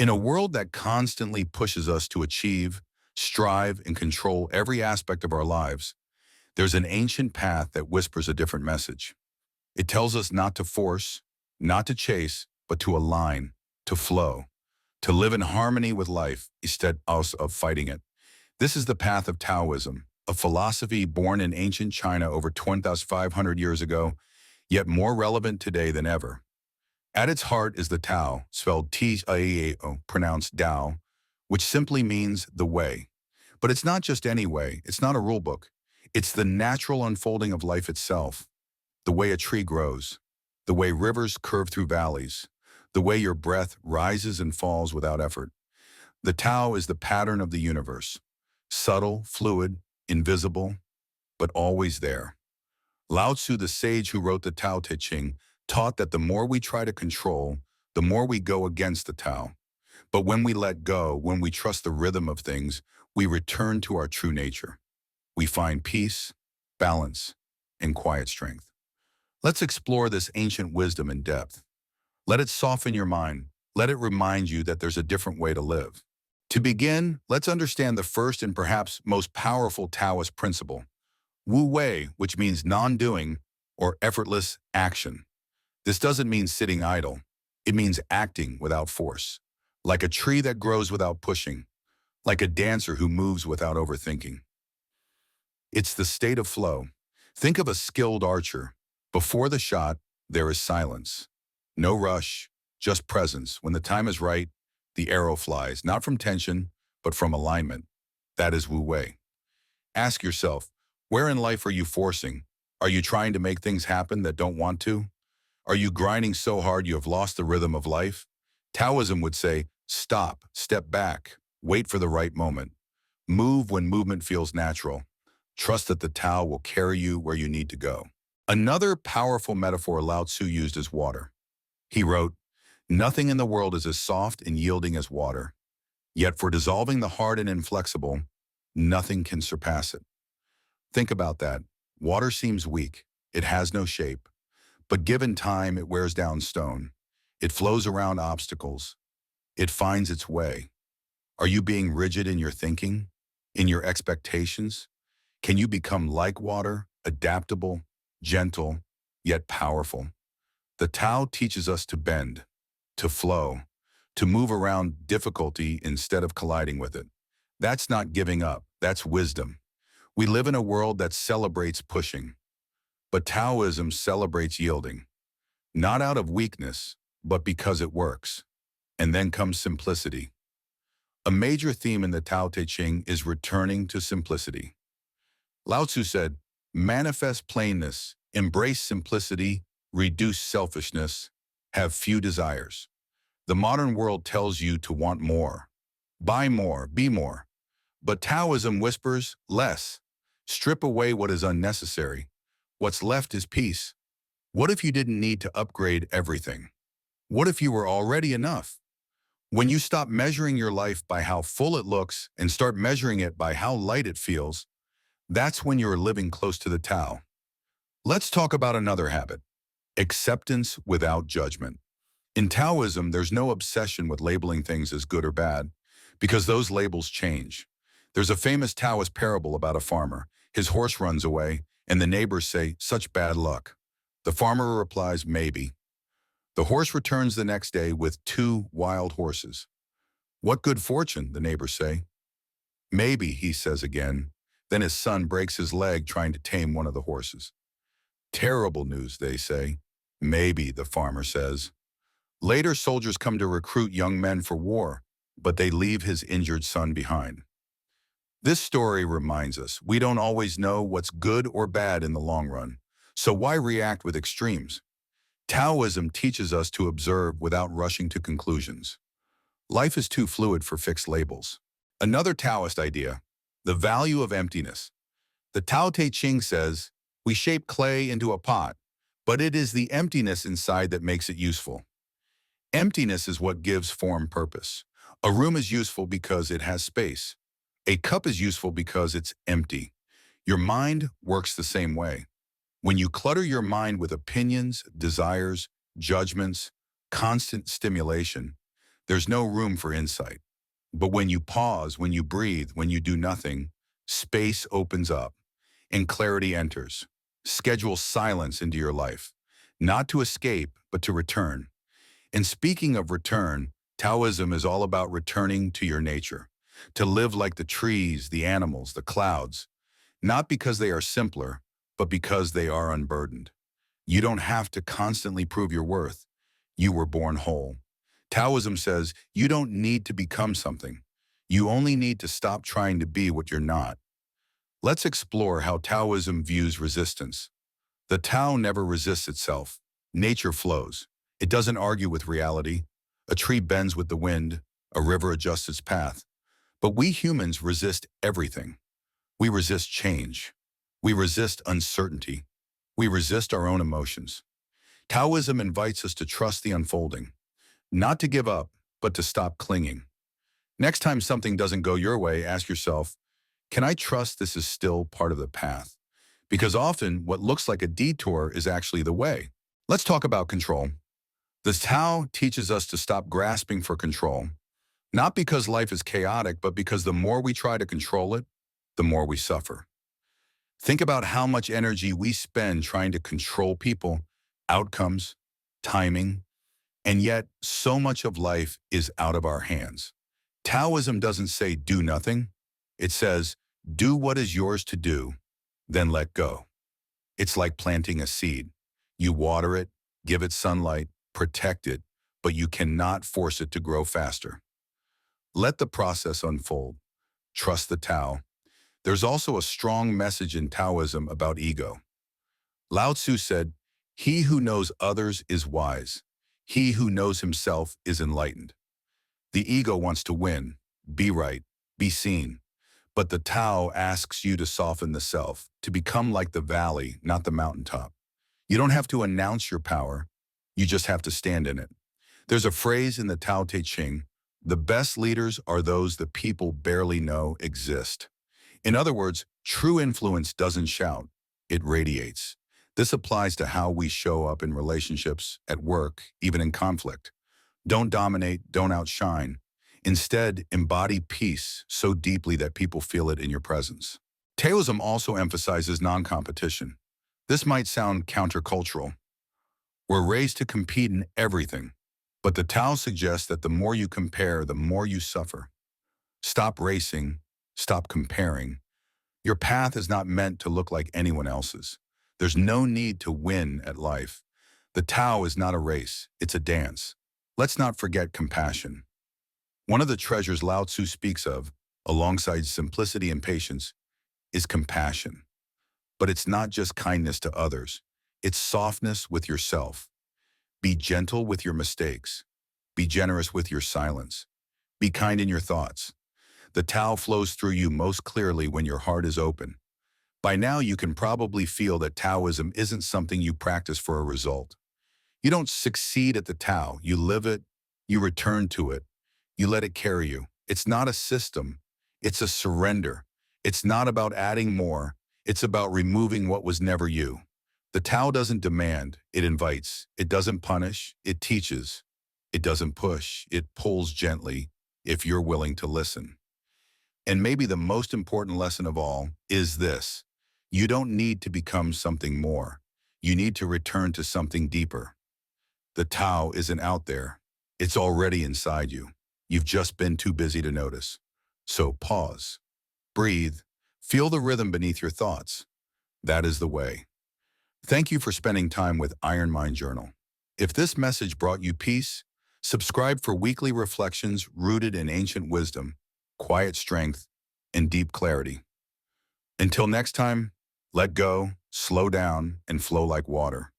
In a world that constantly pushes us to achieve, strive, and control every aspect of our lives, there's an ancient path that whispers a different message. It tells us not to force, not to chase, but to align, to flow, to live in harmony with life instead of fighting it. This is the path of Taoism, a philosophy born in ancient China over 2,500 years ago, yet more relevant today than ever. At its heart is the Tao, spelled T-A-O, pronounced Tao, which simply means the way. But it's not just any way, it's not a rule book. It's the natural unfolding of life itself, the way a tree grows, the way rivers curve through valleys, the way your breath rises and falls without effort. The Tao is the pattern of the universe, subtle, fluid, invisible, but always there. Lao Tzu, the sage who wrote the Tao Te Ching, taught that the more we try to control, the more we go against the Tao. But when we let go, when we trust the rhythm of things, we return to our true nature. We find peace, balance, and quiet strength. Let's explore this ancient wisdom in depth. Let it soften your mind. Let it remind you that there's a different way to live. To begin, let's understand the first and perhaps most powerful Taoist principle, Wu Wei, which means non-doing or effortless action. This doesn't mean sitting idle. It means acting without force, like a tree that grows without pushing, like a dancer who moves without overthinking. It's the state of flow. Think of a skilled archer. Before the shot, there is silence. No rush, just presence. When the time is right, the arrow flies, not from tension, but from alignment. That is Wu Wei. Ask yourself, where in life are you forcing? Are you trying to make things happen that don't want to? Are you grinding so hard you have lost the rhythm of life? Taoism would say, stop, step back, wait for the right moment. Move when movement feels natural. Trust that the Tao will carry you where you need to go. Another powerful metaphor Lao Tzu used is water. He wrote, nothing in the world is as soft and yielding as water. Yet for dissolving the hard and inflexible, nothing can surpass it. Think about that. Water seems weak. It has no shape. But given time, it wears down stone. It flows around obstacles. It finds its way. Are you being rigid in your thinking, in your expectations? Can you become like water, adaptable, gentle, yet powerful? The Tao teaches us to bend, to flow, to move around difficulty instead of colliding with it. That's not giving up, that's wisdom. We live in a world that celebrates pushing, but Taoism celebrates yielding, not out of weakness, but because it works. And then comes simplicity. A major theme in the Tao Te Ching is returning to simplicity. Lao Tzu said, manifest plainness, embrace simplicity, reduce selfishness, have few desires. The modern world tells you to want more, buy more, be more. But Taoism whispers less. Strip away what is unnecessary. What's left is peace. What if you didn't need to upgrade everything? What if you were already enough? When you stop measuring your life by how full it looks and start measuring it by how light it feels, that's when you're living close to the Tao. Let's talk about another habit, acceptance without judgment. In Taoism, there's no obsession with labeling things as good or bad, because those labels change. There's a famous Taoist parable about a farmer. His horse runs away, and the neighbors say, such bad luck. The farmer replies, maybe. The horse returns the next day with 2 wild horses. What good fortune, the neighbors say. Maybe, he says again. Then his son breaks his leg trying to tame one of the horses. Terrible news, they say. Maybe, the farmer says. Later, soldiers come to recruit young men for war, but they leave his injured son behind. This story reminds us we don't always know what's good or bad in the long run, so why react with extremes? Taoism teaches us to observe without rushing to conclusions. Life is too fluid for fixed labels. Another Taoist idea, the value of emptiness. The Tao Te Ching says, we shape clay into a pot, but it is the emptiness inside that makes it useful. Emptiness is what gives form purpose. A room is useful because it has space. A cup is useful because it's empty. Your mind works the same way. When you clutter your mind with opinions, desires, judgments, constant stimulation, there's no room for insight. But when you pause, when you breathe, when you do nothing, space opens up and clarity enters. Schedule silence into your life, not to escape, but to return. And speaking of return, Taoism is all about returning to your nature, to live like the trees, the animals, the clouds, not because they are simpler, but because they are unburdened. You don't have to constantly prove your worth. You were born whole. Taoism says you don't need to become something. You only need to stop trying to be what you're not. Let's explore how Taoism views resistance. The Tao never resists itself. Nature flows. It doesn't argue with reality. A tree bends with the wind. A river adjusts its path. But we humans resist everything. We resist change. We resist uncertainty. We resist our own emotions. Taoism invites us to trust the unfolding, not to give up, but to stop clinging. Next time something doesn't go your way, ask yourself, can I trust this is still part of the path? Because often what looks like a detour is actually the way. Let's talk about control. The Tao teaches us to stop grasping for control, not because life is chaotic, but because the more we try to control it, the more we suffer. Think about how much energy we spend trying to control people, outcomes, timing, and yet so much of life is out of our hands. Taoism doesn't say do nothing. It says do what is yours to do, then let go. It's like planting a seed. You water it, give it sunlight, protect it, but you cannot force it to grow faster. Let the process unfold. Trust the Tao. There's also a strong message in Taoism about ego. Lao Tzu said, "He who knows others is wise. He who knows himself is enlightened." The ego wants to win, be right, be seen. But the Tao asks you to soften the self, to become like the valley, not the mountaintop. You don't have to announce your power. You just have to stand in it. There's a phrase in the Tao Te Ching, the best leaders are those the people barely know exist. In other words, true influence doesn't shout, it radiates. This applies to how we show up in relationships, at work, even in conflict. Don't dominate, don't outshine. Instead, embody peace so deeply that people feel it in your presence. Taoism also emphasizes non-competition. This might sound countercultural. We're raised to compete in everything, but the Tao suggests that the more you compare, the more you suffer. Stop racing, stop comparing. Your path is not meant to look like anyone else's. There's no need to win at life. The Tao is not a race, it's a dance. Let's not forget compassion. One of the treasures Lao Tzu speaks of, alongside simplicity and patience, is compassion. But it's not just kindness to others. It's softness with yourself. Be gentle with your mistakes. Be generous with your silence. Be kind in your thoughts. The Tao flows through you most clearly when your heart is open. By now, you can probably feel that Taoism isn't something you practice for a result. You don't succeed at the Tao. You live it. You return to it. You let it carry you. It's not a system. It's a surrender. It's not about adding more. It's about removing what was never you. The Tao doesn't demand. It invites. It doesn't punish. It teaches. It doesn't push. It pulls gently if you're willing to listen. And maybe the most important lesson of all is this. You don't need to become something more. You need to return to something deeper. The Tao isn't out there. It's already inside you. You've just been too busy to notice. So pause, breathe, feel the rhythm beneath your thoughts. That is the way. Thank you for spending time with Iron Mind Journal. If this message brought you peace, subscribe for weekly reflections rooted in ancient wisdom, quiet strength, and deep clarity. Until next time, let go, slow down, and flow like water.